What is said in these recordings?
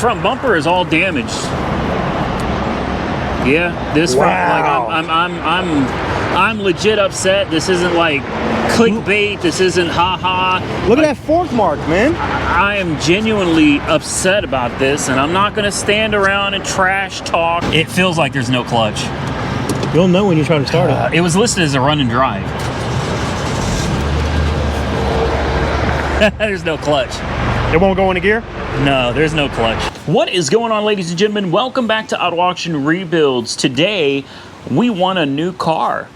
front bumper is all damaged. Yeah, this front, like I'm legit upset. This isn't like clickbait. This isn't haha. Look at that fork mark, man. I am genuinely upset about this, and I'm not going to stand around and trash talk. It feels like there's no clutch. You'll know when you try to start it. It was listed as a run and drive. There's no clutch. It won't go into gear? No, there's no clutch. What is going on, ladies and gentlemen? Welcome back to Auto Auction Rebuilds. Today, we won a new car.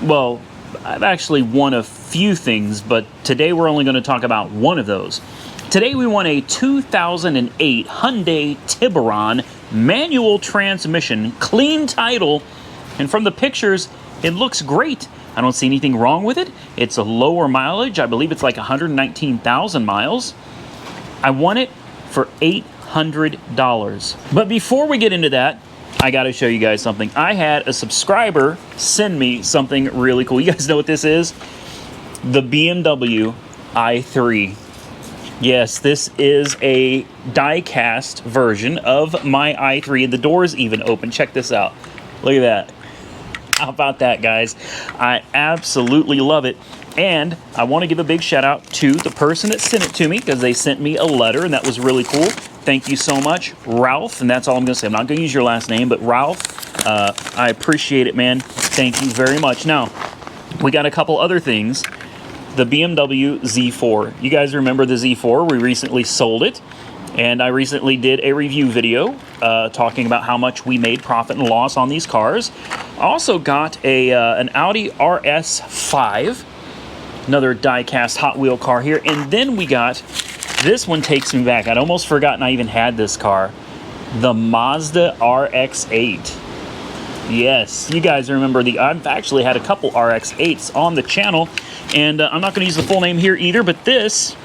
Well, I've actually won a few things, but today we're only going to talk about one of those. Today, we won a 2008 Hyundai Tiburon manual transmission, clean title, and from the pictures, it looks great. I don't see anything wrong with it. It's a lower mileage. I believe it's like 119,000 miles. I won it for $800. But before we get into that, I got to show you guys something. I had a subscriber send me something really cool. You guys know what this is? The BMW i3. Yes, this is a die-cast version of my i3. The door's even open. Check this out. Look at that. How about that, guys? I absolutely love it. And I want to give a big shout out to the person that sent it to me, because they sent me a letter, and that was really cool. Thank you so much, Ralph. And that's all I'm going to say. I'm not going to use your last name, but Ralph, I appreciate it, man. Thank you very much. Now, we got a couple other things. The BMW Z4. You guys remember the Z4? We recently sold it. And I recently did a review video talking about how much we made profit and loss on these cars. Also got an Audi RS5. Another die-cast Hot Wheel car here. And then we got, this one takes me back. I'd almost forgotten I even had this car. The Mazda RX-8. Yes, you guys remember I've actually had a couple RX-8s on the channel. And I'm not going to use the full name here either, but this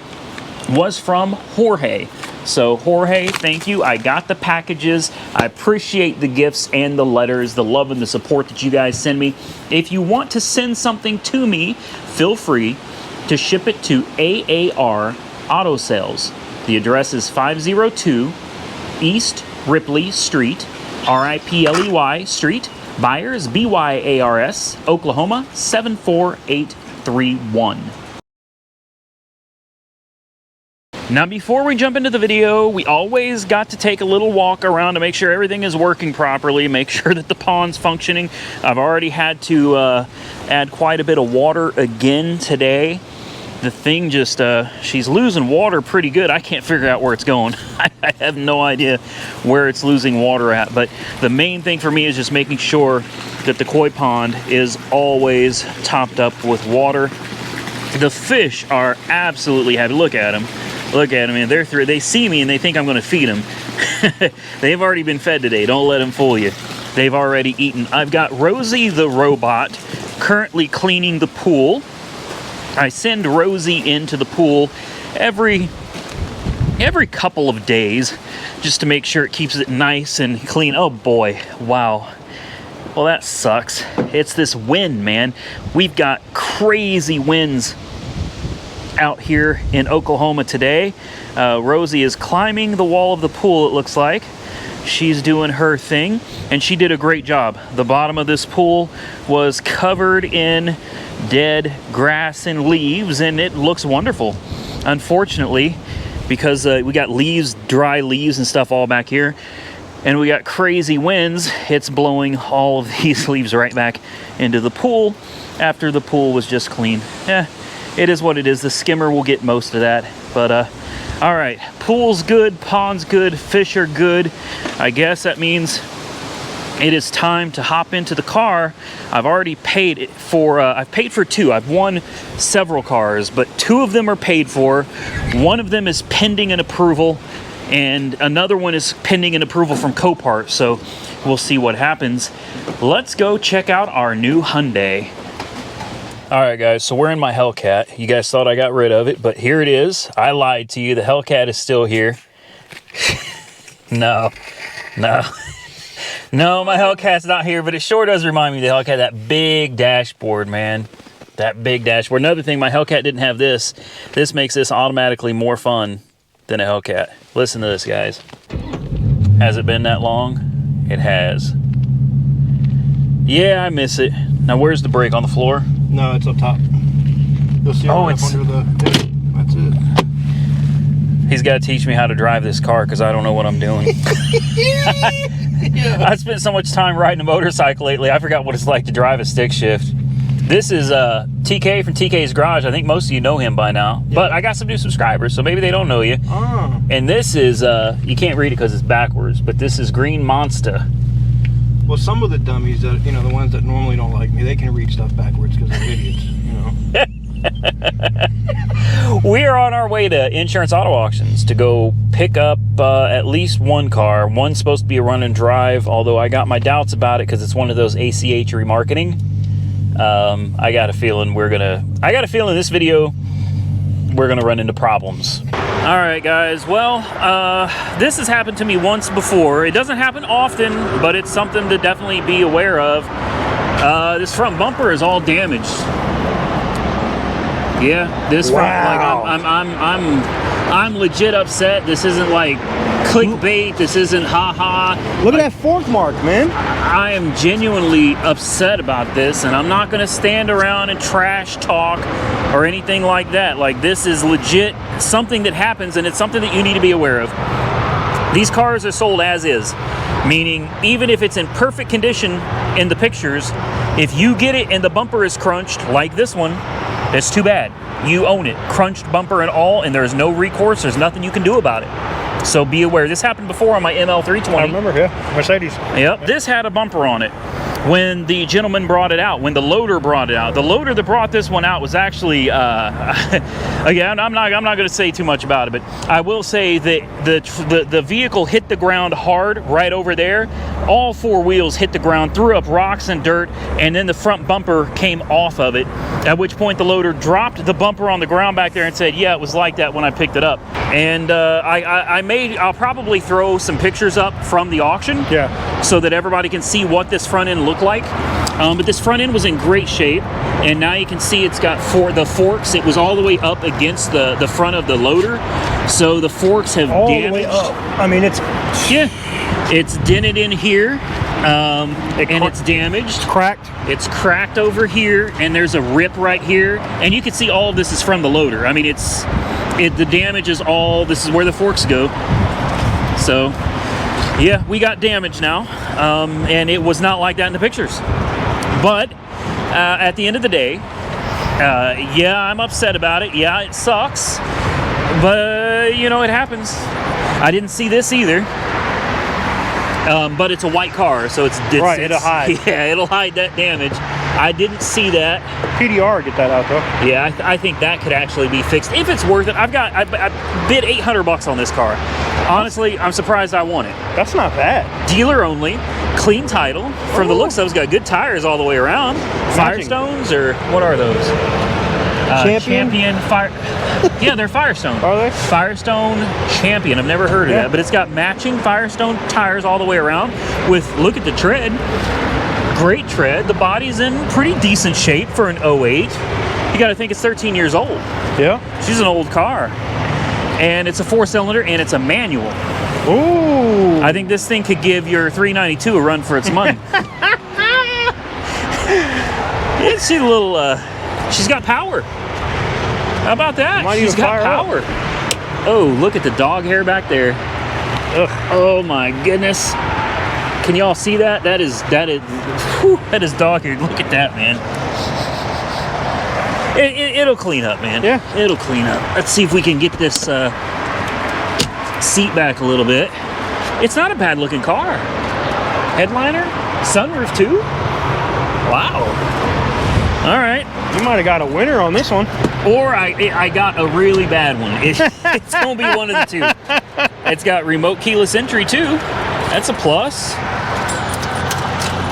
was from Jorge. So Jorge, thank you. I got the packages. I appreciate the gifts and the letters, the love and the support that you guys send me. If you want to send something to me, feel free to ship it to AAR Auto Sales. The address is 502 East Ripley Street, RIPLEY Street, Byers, BYARS, Oklahoma 74831. Now, before we jump into the video, we always got to take a little walk around to make sure everything is working properly, make sure that the pond's functioning. I've already had to add quite a bit of water again today. The thing just, she's losing water pretty good. I can't figure out where it's going. I have no idea where it's losing water at, but the main thing for me is just making sure that the koi pond is always topped up with water. The fish are absolutely happy. Look at them. Look at them, and they see me and they think I'm going to feed them. They've already been fed today. Don't let them fool you. They've already eaten. I've got Rosie the robot currently cleaning the pool. I send Rosie into the pool every couple of days just to make sure it keeps it nice and clean. Oh boy, wow. Well, that sucks. It's this wind, man. We've got crazy winds out here in Oklahoma today. Rosie is climbing the wall of the pool, it looks like. She's doing her thing, and she did a great job. The bottom of this pool was covered in dead grass and leaves, and it looks wonderful. Unfortunately, because we got leaves, dry leaves and stuff all back here, and we got crazy winds, it's blowing all of these leaves right back into the pool after the pool was just clean. It is what it is. The skimmer will get most of that. But, all right. Pool's good. Pond's good. Fish are good. I guess that means it is time to hop into the car. I've already paid for, I've paid for two. I've won several cars, but two of them are paid for. One of them is pending an approval, and another one is pending an approval from Copart. So we'll see what happens. Let's go check out our new Hyundai. All right, guys, so we're in my Hellcat. You guys thought I got rid of it, but here it is. I lied to you. The Hellcat is still here. No, my Hellcat's not here, but it sure does remind me of the Hellcat. That big dashboard, man. That big dashboard. Another thing, my Hellcat didn't have this. This makes this automatically more fun than a Hellcat. Listen to this, guys. Has it been that long? It has. Yeah, I miss it. Now, where's the brake? On the floor? No, it's up top. You'll see it Oh, right it's... up under the... That's it. He's got to teach me how to drive this car because I don't know what I'm doing. Yeah. I spent so much time riding a motorcycle lately, I forgot what it's like to drive a stick shift. This is TK from TK's Garage. I think most of you know him by now. Yeah. But I got some new subscribers, so maybe they don't know you. Oh. And this is, you can't read it because it's backwards, but this is Green Monster. Well, some of the dummies that, you know, the ones that normally don't like me, they can read stuff backwards because they're idiots, you know. We are on our way to Insurance Auto Auctions to go pick up at least one car. One's supposed to be a run and drive, although I got my doubts about it because it's one of those ACH remarketing. I got a feeling this video we're gonna run into problems. All right, guys. Well, this has happened to me once before. It doesn't happen often, but it's something to definitely be aware of. This front bumper is all damaged. Yeah, this front, like I'm legit upset. This isn't like clickbait. This isn't haha. Look at that fork mark, man. I am genuinely upset about this, and I'm not going to stand around and trash talk or anything like that. Like, this is legit something that happens, and it's something that you need to be aware of. These cars are sold as is, meaning even if it's in perfect condition in the pictures, if you get it and the bumper is crunched like this one, it's too bad. You own it, crunched bumper and all, and there's no recourse. There's nothing you can do about it. So be aware. This happened before on my ML320. I remember, yeah, Mercedes. Yep, this had a bumper on it when the gentleman brought it out, when the loader brought it out. The loader that brought this one out was actually, again, I'm not going to say too much about it, but I will say that the vehicle hit the ground hard right over there. All four wheels hit the ground, threw up rocks and dirt, and then the front bumper came off of it, at which point the loader dropped the bumper on the ground back there and said, yeah, it was like that when I picked it up. And I'll probably throw some pictures up from the auction, yeah, so that everybody can see what this front end looked like. But this front end was in great shape, and now you can see it's got the forks. It was all the way up against the front of the loader, so the forks have all damaged. The way up. I mean, it's it's dented in here, and it's damaged. It's cracked. It's cracked over here, and there's a rip right here, and you can see all of this is from the loader. I mean, the damage is all. This is where the forks go. So, yeah, we got damage now, and it was not like that in the pictures. But at the end of the day, yeah, I'm upset about it. Yeah, it sucks, but you know, it happens. I didn't see this either. But it's a white car, so it's right. It'll hide. Yeah, it'll hide that damage. I didn't see that. PDR, get that out though. Yeah, I think that could actually be fixed if it's worth it. I bid $800 on this car. Honestly, I'm surprised I won it. That's not bad. Dealer only, clean title. From the looks of it, it's got good tires all the way around. Firestones, or what are those? Champion Fire. Yeah, they're Firestone. Are they? Firestone Champion. I've never heard of that, but it's got matching Firestone tires all the way around. Look at the tread. Great tread. The body's in pretty decent shape for an 08. You got to think it's 13 years old. Yeah. She's an old car. And it's a 4-cylinder, and it's a manual. Ooh. I think this thing could give your 392 a run for its money. She's a little, she's got power. How about that? She's got power. Oh, look at the dog hair back there. Ugh. Oh my goodness. Can y'all see that? That is dog hair. Look at that, man. It'll clean up, man. Yeah. It'll clean up. Let's see if we can get this seat back a little bit. It's not a bad looking car. Headliner, sunroof too. Wow. All right. You might have got a winner on this one. Or I got a really bad one. It's gonna be one of the two. It's got remote keyless entry too. That's a plus.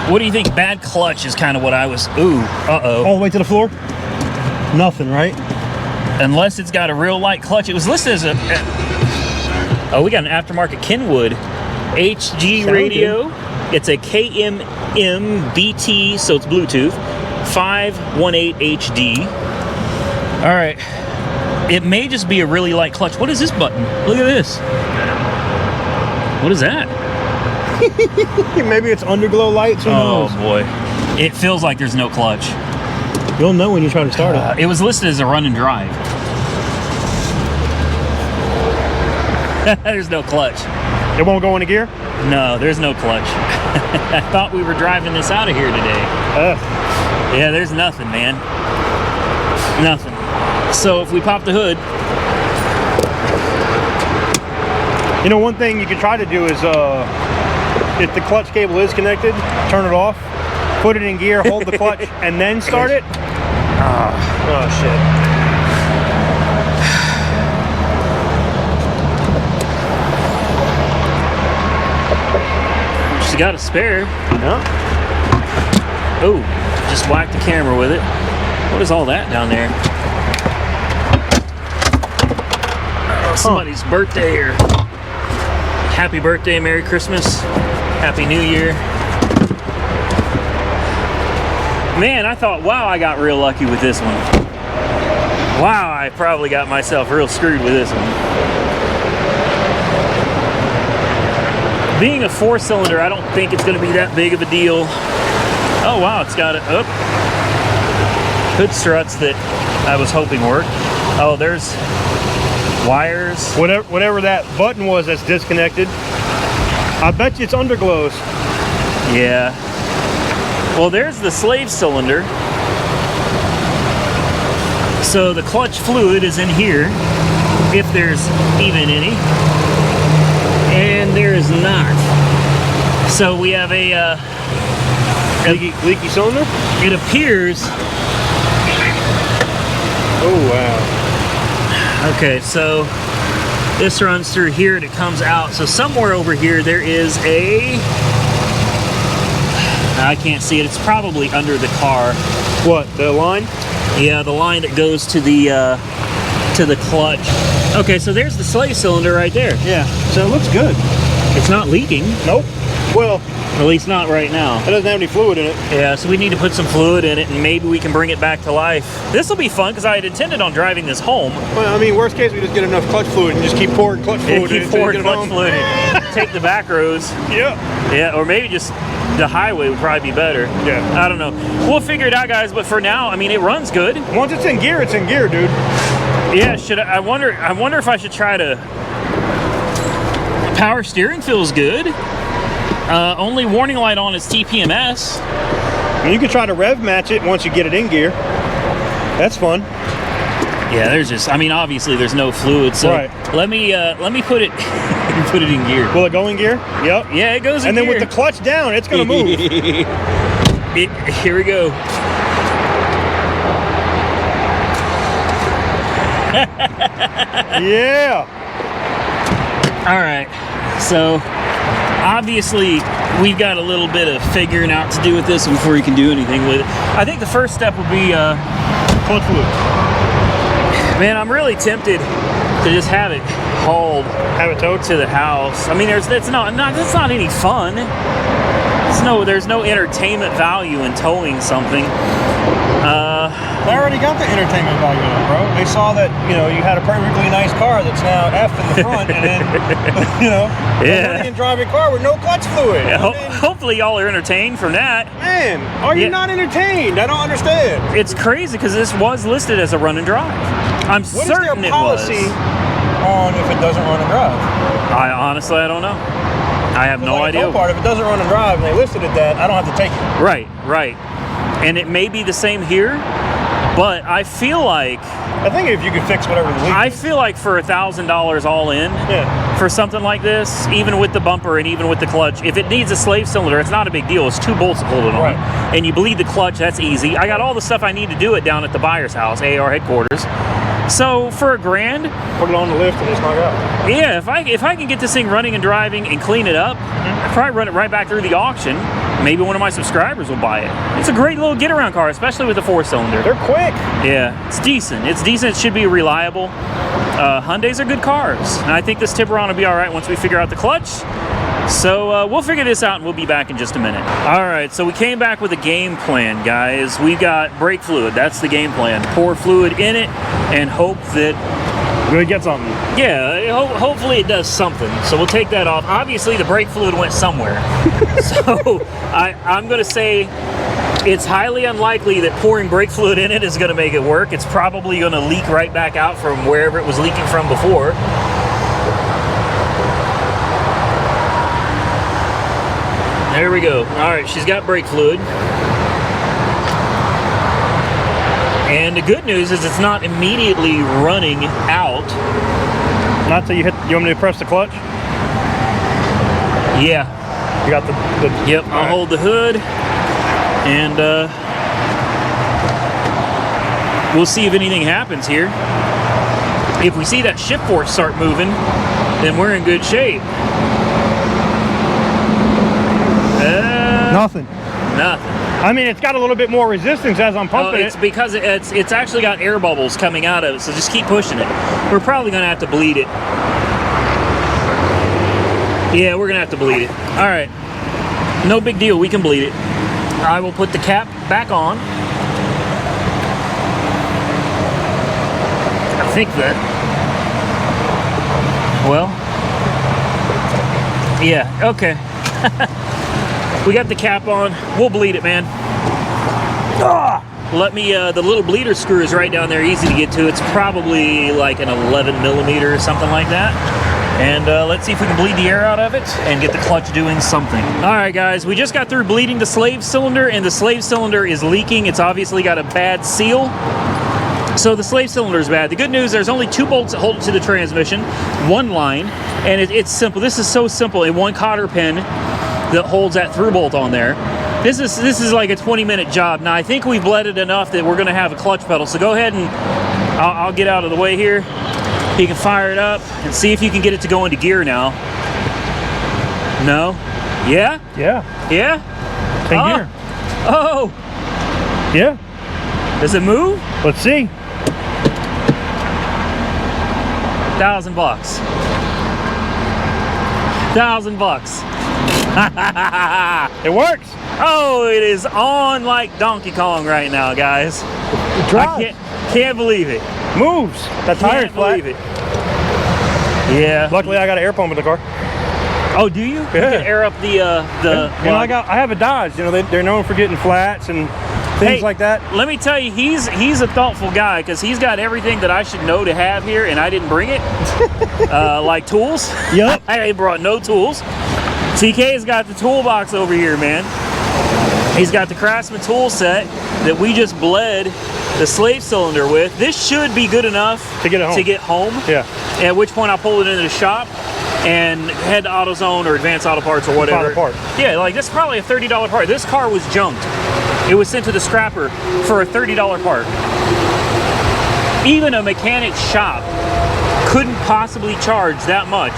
What do you think? Bad clutch is kind of what I was. Ooh, uh-oh. All the way to the floor? Nothing, right? Unless it's got a real light clutch. It was listed as a... Oh, we got an aftermarket Kenwood HG Sound radio. good. It's a KMM BT, so it's Bluetooth. 518 HD. All right. It may just be a really light clutch. What is this button? Look at this. What is that? Maybe it's underglow lights, who knows? Oh boy. It feels like there's no clutch. You'll know when you try to start it. It was listed as a run and drive. There's no clutch. It won't go into gear? No, there's no clutch. I thought we were driving this out of here today. Yeah, there's nothing, man. Nothing. So if we pop the hood. You know, one thing you could try to do is, if the clutch cable is connected, turn it off, put it in gear, hold the clutch, and then start it. Oh, shit. She's got a spare. Yeah. Oh, just whacked the camera with it. What is all that down there? Somebody's birthday here. Happy birthday, Merry Christmas, Happy New Year. Man, I thought, wow, I got real lucky with this one. Wow, I probably got myself real screwed with this one. Being a 4-cylinder, I don't think it's going to be that big of a deal. Oh, wow, it's got hood struts that I was hoping worked. Oh, there's wires. Whatever that button was that's disconnected, I bet you it's underglows. Yeah. Well, there's the slave cylinder. So the clutch fluid is in here, if there's even any. And there is not. So we have a leaky cylinder? It appears. Oh, wow. Okay, so this runs through here and it comes out. So somewhere over here there is a, I can't see it. It's probably under the car. What, the line? Yeah, the line that goes to the clutch. Okay, so there's the slave cylinder right there. Yeah, so it looks good. It's not leaking. Nope. Well, at least not right now. It doesn't have any fluid in it. Yeah, so we need to put some fluid in it and maybe we can bring it back to life. This will be fun because I had intended on driving this home. Well, I mean, worst case, we just get enough clutch fluid and just keep pouring clutch fluid in. Keep pouring clutch fluid in. Take the back roads. Yeah. Yeah, or maybe just the highway would probably be better. Yeah. I don't know. We'll figure it out, guys, but for now, I mean, it runs good. Once it's in gear, dude. Yeah, I wonder if I should try to. Power steering feels good. Only warning light on is TPMS. And you can try to rev match it once you get it in gear. That's fun. Yeah, there's just, I mean, obviously there's no fluid, so right. let me put it put it in gear. Will it go in gear? Yep. Yeah, it goes in gear. And then with the clutch down, it's gonna move. Here we go. Yeah. All right, so obviously we've got a little bit of figuring out to do with this before you can do anything with it. I think the first step would be clutch fluid. Man, I'm really tempted to just have it hauled, have it towed to the house. I mean, that's not any fun. There's no entertainment value in towing something. They already got the entertainment value in it, bro. They saw that, you had a perfectly nice car that's now F in the front, and then, yeah, a driving car with no clutch fluid. Yeah, hopefully y'all are entertained from that. Man, are you not entertained? I don't understand. It's crazy because this was listed as a run and drive. I'm certain it was. What is their policy on if it doesn't run and drive? Honestly, I don't know. I have no idea. Part, if it doesn't run and drive and they listed it that, I don't have to take it. Right. And it may be the same here, but I feel like... I think if you could fix whatever the leak I feel like for $1,000 all in, for something like this, even with the bumper and even with the clutch, if it needs a slave cylinder, it's not a big deal. It's 2 bolts to hold it on. Right. And you bleed the clutch, that's easy. I got all the stuff I need to do it down at the buyer's house, AR headquarters. So for $1,000, put it on the lift and just knock out. Yeah, if I can get this thing running and driving and clean it up, I'll probably run it right back through the auction. Maybe one of my subscribers will buy it. It's a great little get-around car, especially with a 4-cylinder. They're quick. Yeah, it's decent. It should be reliable. Hyundais are good cars, and I think this Tiburon will be all right once we figure out the clutch. So we'll figure this out and we'll be back in just a minute. All right, so we came back with a game plan, guys. We've got brake fluid. That's the game plan. Pour fluid in it and hope that Good, get something. Yeah, hopefully it does something. So we'll take that off. Obviously, the brake fluid went somewhere. So I'm going to say it's highly unlikely that pouring brake fluid in it is going to make it work. It's probably going to leak right back out from wherever it was leaking from before. There we go. All right, she's got brake fluid. And the good news is it's not immediately running out. Not till you hit. You want me to press the clutch? Yeah. You got the Yep, I'll hold the hood. And we'll see if anything happens here. If we see that shift force start moving, then we're in good shape. Nothing. Nothing. I mean, it's got a little bit more resistance as I'm pumping it's because it's actually got air bubbles coming out of it, so just keep pushing it. We're probably going to have to bleed it. Yeah, we're going to have to bleed it. All right. No big deal. We can bleed it. I will put the cap back on. I think that... Well... Yeah, okay. We got the cap on. We'll bleed it, man. Let me, the little bleeder screw is right down there, easy to get to. It's probably like an 11 millimeter or something like that. And let's see if we can bleed the air out of it and get the clutch doing something. All right, guys, we just got through bleeding the slave cylinder, and the slave cylinder is leaking. It's obviously got a bad seal. So the slave cylinder is bad. The good news, there's only 2 bolts that hold it to the transmission, 1 line, and it's simple. This is so simple. And 1 cotter pin that holds that through bolt on there. This is like a 20-minute job. Now I think we've bled it enough that we're going to have a clutch pedal. So go ahead and I'll get out of the way here. You can fire it up and see if you can get it to go into gear now. No? Yeah? Yeah. Yeah? In gear. Oh. Yeah. Does it move? Let's see. $1,000. $1,000. It works. Oh, it is on like Donkey Kong right now, guys. I can't believe it. Moves. That tire's flat. Believe it. Yeah. Luckily, I got an air pump in the car. Oh, do you? Yeah. You can air up the. You know, I have a Dodge. You know, they're known for getting flats and things like that. Let me tell you, he's a thoughtful guy because he's got everything that I should know to have here, and I didn't bring it. Like tools. Yep. I brought no tools. TK's got the toolbox over here, man. He's got the Craftsman tool set that we just bled the slave cylinder with. This should be good enough to get home. Yeah. At which point I'll pull it into the shop and head to AutoZone or Advanced Auto Parts or whatever. Part. Yeah, like this is probably a $30 part. This car was junked. It was sent to the scrapper for a $30 part. Even a mechanic shop couldn't possibly charge that much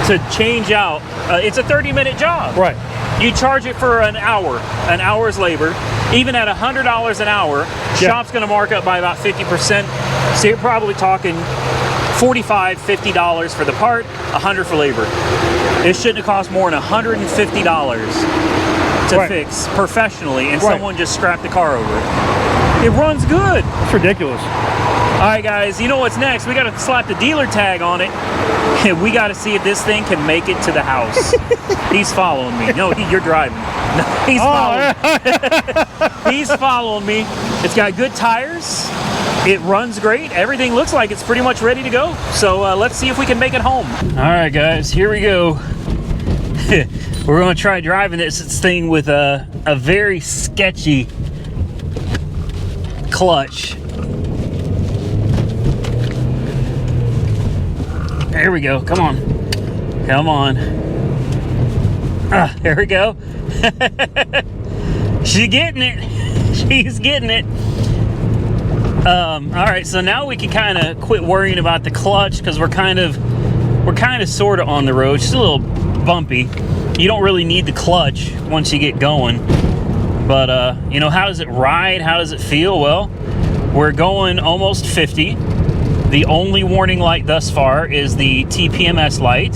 to change out. It's a 30-minute job. Right. You charge it for an hour's labor. Even at $100 an hour, shop's going to mark up by about 50%. So you're probably talking $45, $50 for the part, $100 for labor. It shouldn't have cost more than $150 to fix professionally, and someone just scrapped the car over it. It runs good. It's ridiculous. All right, guys, you know what's next? We got to slap the dealer tag on it, and we got to see if this thing can make it to the house. He's following me. No, you're driving. No, he's following me. He's following me. It's got good tires. It runs great. Everything looks like it's pretty much ready to go. So let's see if we can make it home. All right, guys, here we go. We're going to try driving this thing with a very sketchy clutch. There we go. Come on. Come on. There we go. She's getting it. She's getting it. All right, so now we can kind of quit worrying about the clutch because we're kind of sort of on the road. Just a little bumpy. You don't really need the clutch once you get going. But, you know, how does it ride? How does it feel? Well, we're going almost 50. The only warning light thus far is the TPMS light.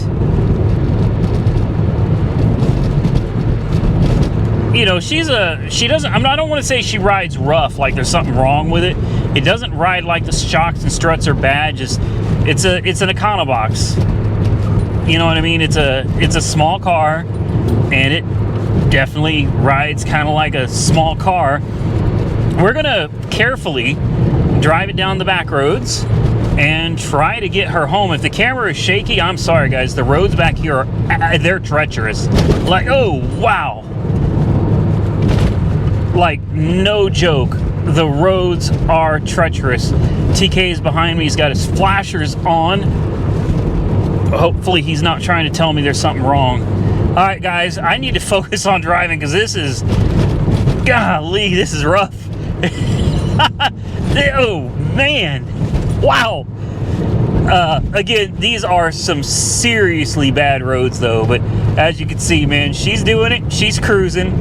You know, I don't want to say she rides rough, like there's something wrong with it. It doesn't ride like the shocks and struts are bad, just It's an Econobox. You know what I mean? It's a small car, and it definitely rides kind of like a small car. We're gonna carefully drive it down the back roads and try to get her home. If the camera is shaky, I'm sorry guys. The roads back here are, they're treacherous. Like, oh wow. Like, no joke. The roads are treacherous. TK is behind me. He's got his flashers on. Hopefully he's not trying to tell me there's something wrong. All right, guys, I need to focus on driving because this is, golly, this is rough. Oh, man. Wow. Again, these are some seriously bad roads, though. But as you can see, man, she's doing it. She's cruising.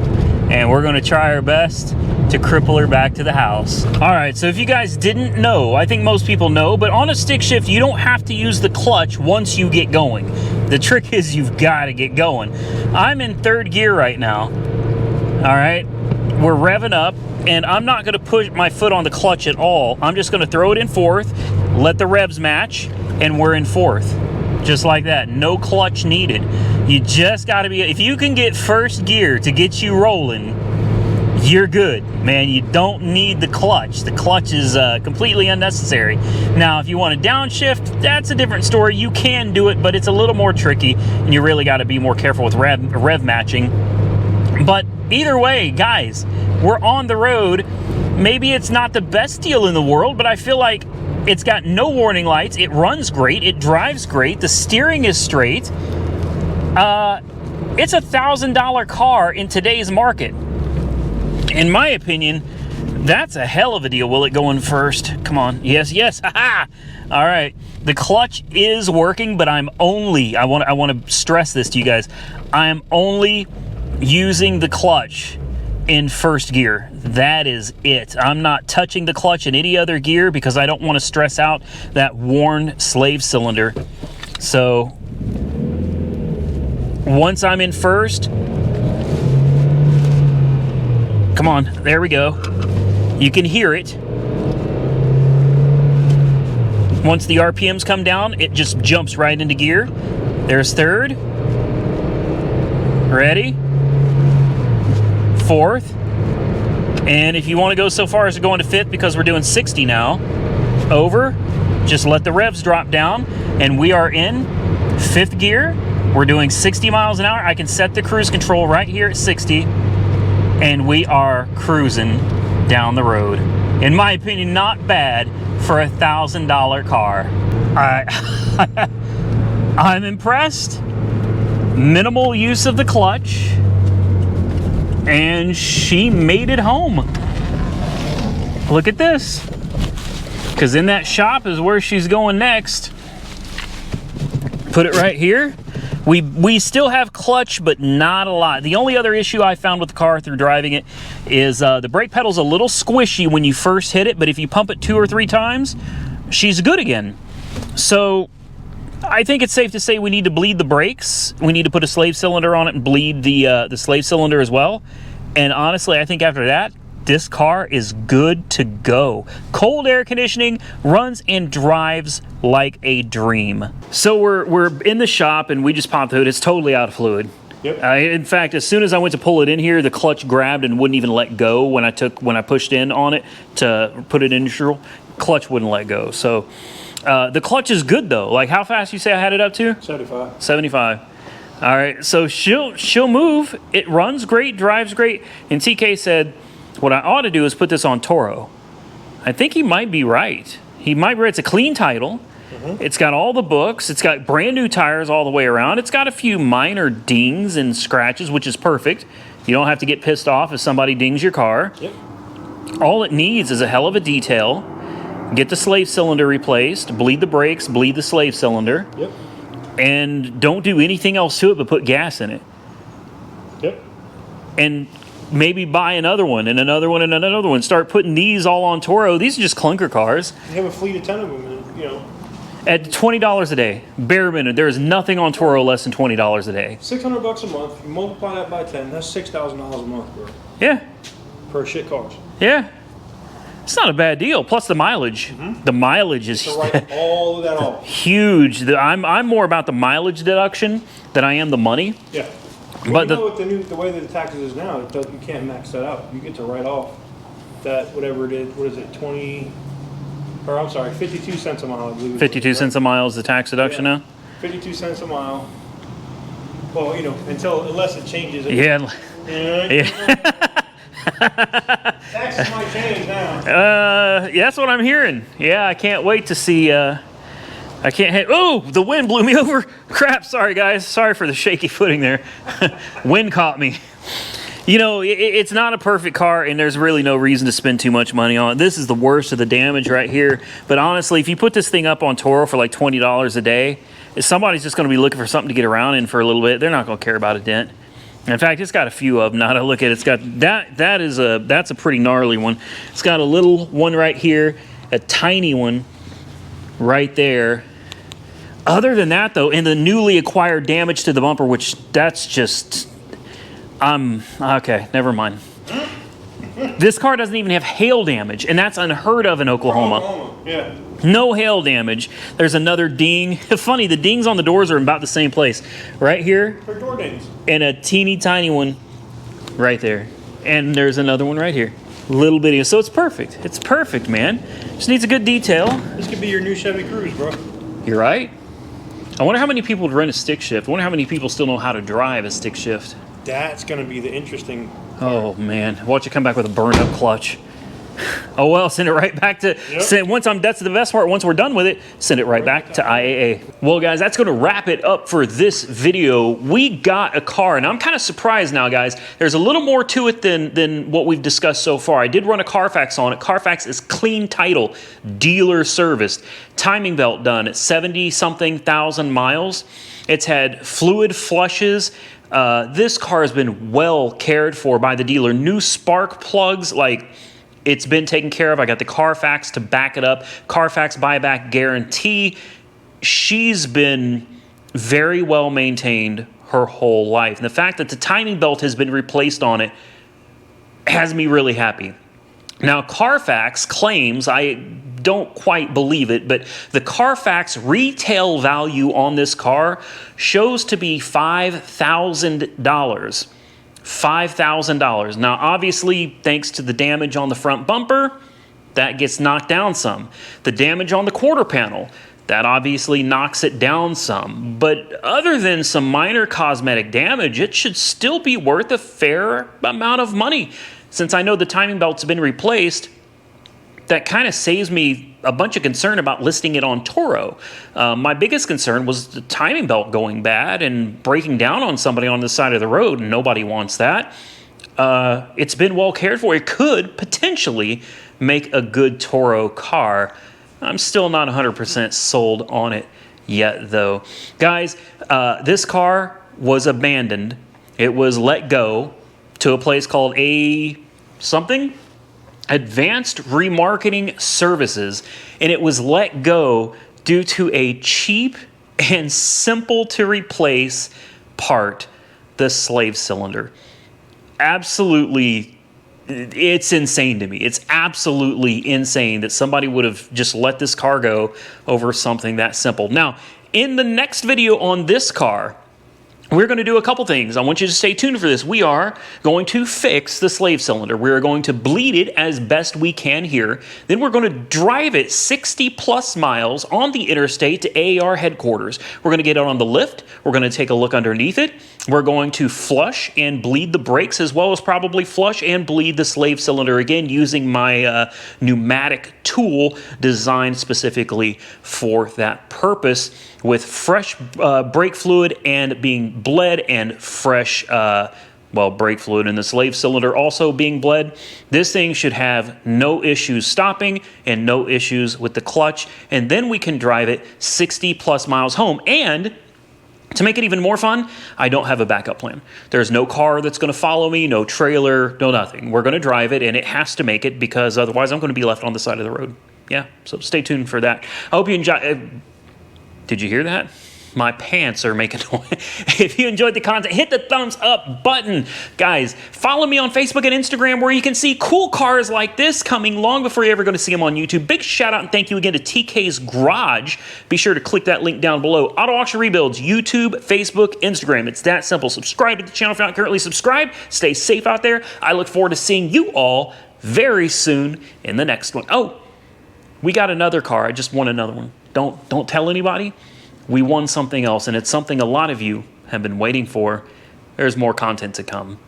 And we're going to try our best to cripple her back to the house. All right, so if you guys didn't know, I think most people know, but on a stick shift, you don't have to use the clutch once you get going. The trick is you've got to get going. I'm in third gear right now. All right, we're revving up, and I'm not going to push my foot on the clutch at all. I'm just going to throw it in fourth, let the revs match, and we're in fourth. Just like that. No clutch needed. You just got to be, if you can get first gear to get you rolling, you're good, man. You don't need the clutch. The clutch is completely unnecessary. Now, if you want to downshift, that's a different story. You can do it, but it's a little more tricky, and you really got to be more careful with rev matching. But either way, guys, we're on the road. Maybe it's not the best deal in the world, but I feel like it's got no warning lights. It runs great. It drives great. The steering is straight. It's $1,000 car in today's market. In my opinion, that's a hell of a deal. Will it go in first? Come on. Yes, yes. Ha-ha! All right. The clutch is working, but I want to stress this to you guys. I am only using the clutch in first gear. That is it. I'm not touching the clutch in any other gear because I don't want to stress out that worn slave cylinder. So once I'm in first, come on, there we go. You can hear it. Once the RPMs come down, it just jumps right into gear. There's third. Ready? Fourth. And if you want to go so far as to go into fifth, because we're doing 60 now, over, just let the revs drop down, and we are in fifth gear. We're doing 60 miles an hour. I can set the cruise control right here at 60, and we are cruising down the road. In my opinion, not bad for a $1,000 car. I'm impressed. Minimal use of the clutch, and she made it home. Look at this, because in that shop is where she's going next. Put it right here. We still have clutch, but not a lot. The only other issue I found with the car through driving it is the brake pedal's a little squishy when you first hit it, but if you pump it 2 or 3 times, she's good again. So I think it's safe to say we need to bleed the brakes. We need to put a slave cylinder on it and bleed the slave cylinder as well. And honestly, I think after that, this car is good to go. Cold air conditioning, runs and drives like a dream. So we're in the shop and we just popped the hood. It's totally out of fluid. Yep. In fact, as soon as I went to pull it in here, the clutch grabbed and wouldn't even let go when I pushed in on it to put it in neutral. Clutch wouldn't let go. So the clutch is good though. Like, how fast you say I had it up to? 75. 75. All right. So she'll move. It runs great, drives great. And TK said, what I ought to do is put this on Toro. I think he might be right. He might be right. It's a clean title. It's got all the books. It's got brand new tires all the way around. It's got a few minor dings and scratches, which is perfect. You don't have to get pissed off if somebody dings your car. Yep. All it needs is a hell of a detail. Get the slave cylinder replaced, bleed the brakes, bleed the slave cylinder. Yep. And don't do anything else to it but put gas in it. Yep. And maybe buy another one and another one and another one. Start putting these all on Toro. These are just clunker cars. You have a fleet of 10 of them, and, you know. At $20 a day, bare minimum, there is nothing on Toro less than $20 a day. $600 a month. You multiply that by 10. That's $6,000 a month, bro. Yeah. For shit cars. Yeah. It's not a bad deal. Plus the mileage. The mileage is To write all of that off. huge. I'm more about the mileage deduction than I am the money. Yeah. But But you know, with the way that the taxes is now, you can't max that out. You get to write off that whatever it is. What is it? 52 cents a mile. I believe 52 cents a mile is the tax deduction now. 52 cents a mile. Well, you know, unless it changes. Yeah. Yeah. Taxes might change now. Yeah, that's what I'm hearing. Yeah, I can't wait to see. I can't. Oh, the wind blew me over. Crap. Sorry, guys. Sorry for the shaky footing there. Wind caught me. You know, it's not a perfect car, and there's really no reason to spend too much money on it. This is the worst of the damage right here. But honestly, if you put this thing up on Toro for like $20 a day, if somebody's just going to be looking for something to get around in for a little bit, they're not going to care about a dent. In fact, it's got a few of them. Now to look at it, it's got that's a pretty gnarly one. It's got a little one right here, a tiny one right there. Other than that, though, and the newly acquired damage to the bumper, which that's just, okay, never mind. This car doesn't even have hail damage, and that's unheard of in Oklahoma. Yeah. No hail damage. There's another ding. Funny, the dings on the doors are about the same place. Right here. For door dings. And a teeny tiny one right there. And there's another one right here. Little bitty. So it's perfect. It's perfect, man. Just needs a good detail. This could be your new Chevy Cruze, bro. You're right. I wonder how many people would rent a stick shift. I wonder how many people still know how to drive a stick shift. That's going to be the interesting. Oh, man. Watch it come back with a burned up clutch. Oh, well, send it right back to, that's the best part. Once we're done with it, send it right back to IAA. Well, guys, that's going to wrap it up for this video. We got a car, and I'm kind of surprised now, guys. There's a little more to it than what we've discussed so far. I did run a Carfax on it. Carfax is clean title, dealer serviced, timing belt done at 70-something thousand miles. It's had fluid flushes. This car has been well cared for by the dealer. New spark plugs, like, it's been taken care of. I got the Carfax to back it up. Carfax buyback guarantee. She's been very well maintained her whole life. And the fact that the timing belt has been replaced on it has me really happy. Now, Carfax claims, I don't quite believe it, but the Carfax retail value on this car shows to be $5,000. $5,000. Now, obviously, thanks to the damage on the front bumper, that gets knocked down some. The damage on the quarter panel, that obviously knocks it down some. But other than some minor cosmetic damage, it should still be worth a fair amount of money. Since I know the timing belt's been replaced, that kind of saves me a bunch of concern about listing it on Toro. My biggest concern was the timing belt going bad and breaking down on somebody on the side of the road, and nobody wants that. It's been well cared for. It could potentially make a good Toro car. I'm still not 100% sold on it yet, though. Guys, this car was abandoned. It was let go to a place called Advanced Remarketing Services, and it was let go due to a cheap and simple to replace part, the slave cylinder. Absolutely, it's insane to me. It's absolutely insane that somebody would have just let this car go over something that simple. Now, in the next video on this car, we're going to do a couple things. I want you to stay tuned for this. We are going to fix the slave cylinder. We are going to bleed it as best we can here. Then we're going to drive it 60 plus miles on the interstate to AAR headquarters. We're going to get out on the lift. We're going to take a look underneath it. We're going to flush and bleed the brakes, as well as probably flush and bleed the slave cylinder again using my pneumatic tool designed specifically for that purpose, with fresh brake fluid and being bled, and fresh brake fluid in the slave cylinder also being bled. This thing should have no issues stopping and no issues with the clutch, and then we can drive it 60 plus miles home. And to make it even more fun, I don't have a backup plan. There's no car that's going to follow me, no trailer, no nothing. We're going to drive it, and it has to make it, because otherwise I'm going to be left on the side of the road. Yeah, so stay tuned for that. I hope you enjoy. Did you hear that? My pants are making noise. If you enjoyed the content, hit the thumbs up button. Guys, follow me on Facebook and Instagram where you can see cool cars like this coming long before you're ever going to see them on YouTube. Big shout out and thank you again to TK's Garage. Be sure to click that link down below. Auto Auction Rebuilds, YouTube, Facebook, Instagram. It's that simple. Subscribe to the channel if you're not currently subscribed. Stay safe out there. I look forward to seeing you all very soon in the next one. Oh, we got another car. I just won another one. Don't tell anybody. We won something else, and it's something a lot of you have been waiting for. There's more content to come.